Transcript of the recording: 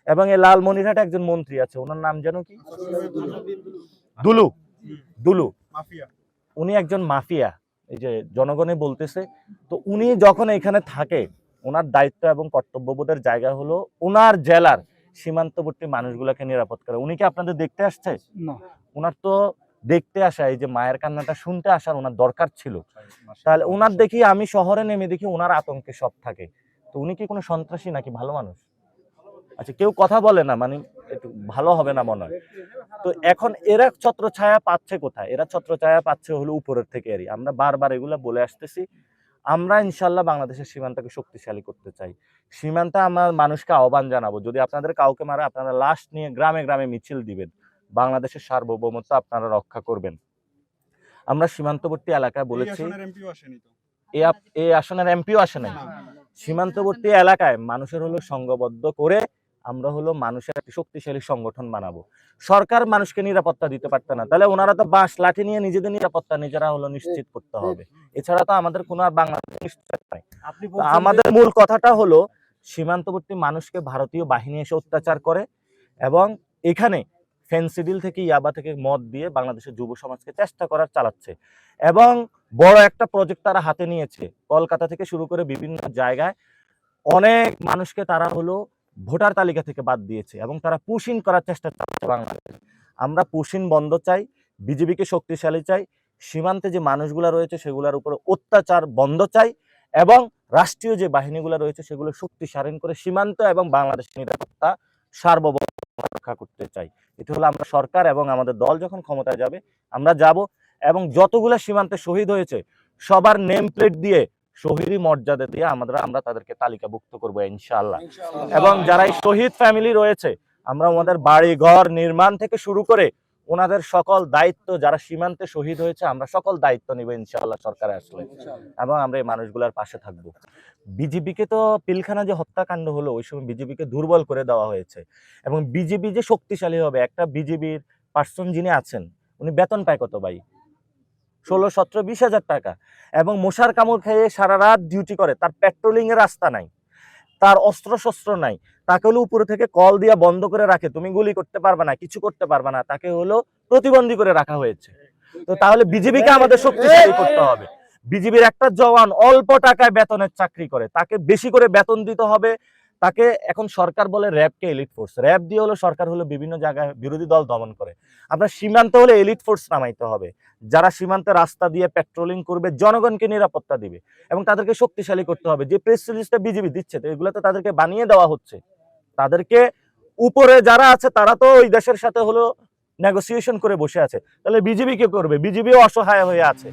এবং এই লালমনিরহাটে একজন মন্ত্রী আছে, ওনার নাম যেন কি, দুলু, দুলু মাফিয়া, উনি একজন মাফিয়া, এই যে জনগণে বলতেছে। তো উনি যখন এখানে থাকে, ওনার দায়িত্ব এবং কর্তব্যবোধের জায়গা হলো ওনার জেলার সীমান্তবর্তী মানুষগুলোকে নিরাপদ করা। উনি কি আপনাদের দেখতে আসছে? না, ওনার তো দেখতে আসা, এই যে মায়ের কান্নাটা শুনতে আসার ওনার দরকার ছিল। তাহলে ওনার দেখি আমি শহরে নেমে দেখি ওনার আতঙ্কে সব থাকে। তো উনি কি কোনো সন্ত্রাসী নাকি ভালো মানুষ? আচ্ছা, কেউ কথা বলে না, মানে একটু ভালো হবে না মনে হয়। তো এখন এরা ছত্রছায়া পাচ্ছে কোথায়? এরা ছত্রছায়া পাচ্ছে হলো উপরের থেকে। এরই আমরা বারবার এগুলা বলে আসতেছি। আমরা ইনশাল্লাহ বাংলাদেশের সীমান্তকে শক্তিশালী করতে চাই। সীমান্তে আমার মানুষকে আহ্বান জানাবো, যদি আপনাদের কাউকে মারে আপনারা লাশ নিয়ে গ্রামে গ্রামে মিছিল দিবেন, বাংলাদেশের সার্বভৌমত্ব আপনারা রক্ষা করবেন। আমরা সীমান্তবর্তী এলাকায় বলেছি, এই আসনের এমপিও আসে নাই। সীমান্তবর্তী এলাকায় মানুষের হলো সংঘবদ্ধ করে আমরা হলো মানুষের একটি শক্তিশালী সংগঠন বানাবো। সরকার মানুষকে নিরাপত্তা দিতে পারত না, তাহলে ওনারা তো বাঁশ লাঠি নিয়ে নিজেদের নিরাপত্তা নিজেরা হলো নিশ্চিত করতে হবে। এছাড়া তো আমাদের কোনো আর বাংলাদেশ নিশ্চিত নাই। আমাদের মূল কথাটা হলো সীমান্তবর্তী মানুষকে ভারতীয় বাহিনী এসে অত্যাচার করে এবং এখানে ফেন্সিডিল থেকে ইয়াবা থেকে মদ দিয়ে বাংলাদেশের যুব সমাজকে চেষ্টা করার চালাচ্ছে। এবং বড় একটা প্রজেক্ট তারা হাতে নিয়েছে, কলকাতা থেকে শুরু করে বিভিন্ন জায়গায় অনেক মানুষকে তারা হলো ভোটার তালিকা থেকে বাদ দিয়েছে এবং তারা পুশিং করার চেষ্টা চালাচ্ছে বাংলাদেশ। আমরা পুশিং বন্ধ চাই, বিজেপিকে শক্তিশালী চাই, সীমান্তে যে মানুষগুলা রয়েছে সেগুলোর উপরে অত্যাচার বন্ধ চাই এবং রাষ্ট্রীয় যে বাহিনীগুলো রয়েছে সেগুলো শক্তিশালী করে সীমান্ত এবং বাংলাদেশের নিরাপত্তা সার্বভৌমত্ব রক্ষা করতে চাই। এটা হলো আমরা সরকার এবং আমাদের দল যখন ক্ষমতায় যাবে আমরা যাব এবং যতগুলো সীমান্তে শহীদ হয়েছে সবার নেম প্লেট দিয়ে শহীদী মর্যাদা দিয়ে আমরা তাদেরকে তালিকাভুক্ত করবো ইনশাআল্লাহ। এবং যারা এই শহীদ ফ্যামিলি রয়েছে আমরা ওনাদের বাড়ি ঘর নির্মাণ থেকে শুরু করে ওনাদের সকল দায়িত্ব, যারা সীমান্তে শহীদ হয়েছে আমরা সকল দায়িত্ব নিব ইনশাআল্লাহ সরকারে আসলে, এবং আমরা এই মানুষগুলোর পাশে থাকবো। বিজেপিকে তো পিলখানা যে হত্যাকাণ্ড হলো ওই সময় বিজেপিকে দুর্বল করে দেওয়া হয়েছে এবং বিজেপি যে শক্তিশালী হবে, একটা বিজেপির পার্সন যিনি আছেন উনি বেতন পায় কত ভাই? 16-17-20 হাজার টাকা, এবং মশার কামড় খেয়ে সারা রাত ডিউটি করে, তার পেট্রোলিং এর রাস্তা নাই, তার অস্ত্র শস্ত্র নাই, তাকে হলো উপরে থেকে কল দিয়া বন্ধ করে রাখে, তুমি গুলি করতে পারবে না, কিছু করতে পারবে না, তাকে হলো প্রতিবন্ধী করে রাখা হয়েছে। তো তাহলে বিজেপিকে আমাদের শক্তিশালী করতে হবে। বিজেপির একটা জওয়ান অল্প টাকায় বেতনের চাকরি করে, তাকে বেশি করে বেতন দিতে হবে। তাকে এখন সরকার বলে র্যাবকে এলিট ফোর্স, র্যাব দিয়ে হলো সরকার হলো বিভিন্ন জায়গায় বিরোধী দল দমন করে। আমরা সীমান্ত হলে এলিট ফোর্স নামাইতে হবে, যারা সীমান্তে রাস্তা দিয়ে পেট্রোলিং করবে, জনগণকে নিরাপত্তা দিবে এবং তাদেরকে শক্তিশালী করতে হবে। যে প্রেস রিলিজটা বিজেপি দিচ্ছে তো এগুলো তো তাদেরকে বানিয়ে দেওয়া হচ্ছে। তাদেরকে উপরে যারা আছে তারা তো ওই দেশের সাথে হলো নেগোসিয়েশন করে বসে আছে, তাহলে বিজেপি কি করবে? বিজেপিও অসহায় হয়ে আছে।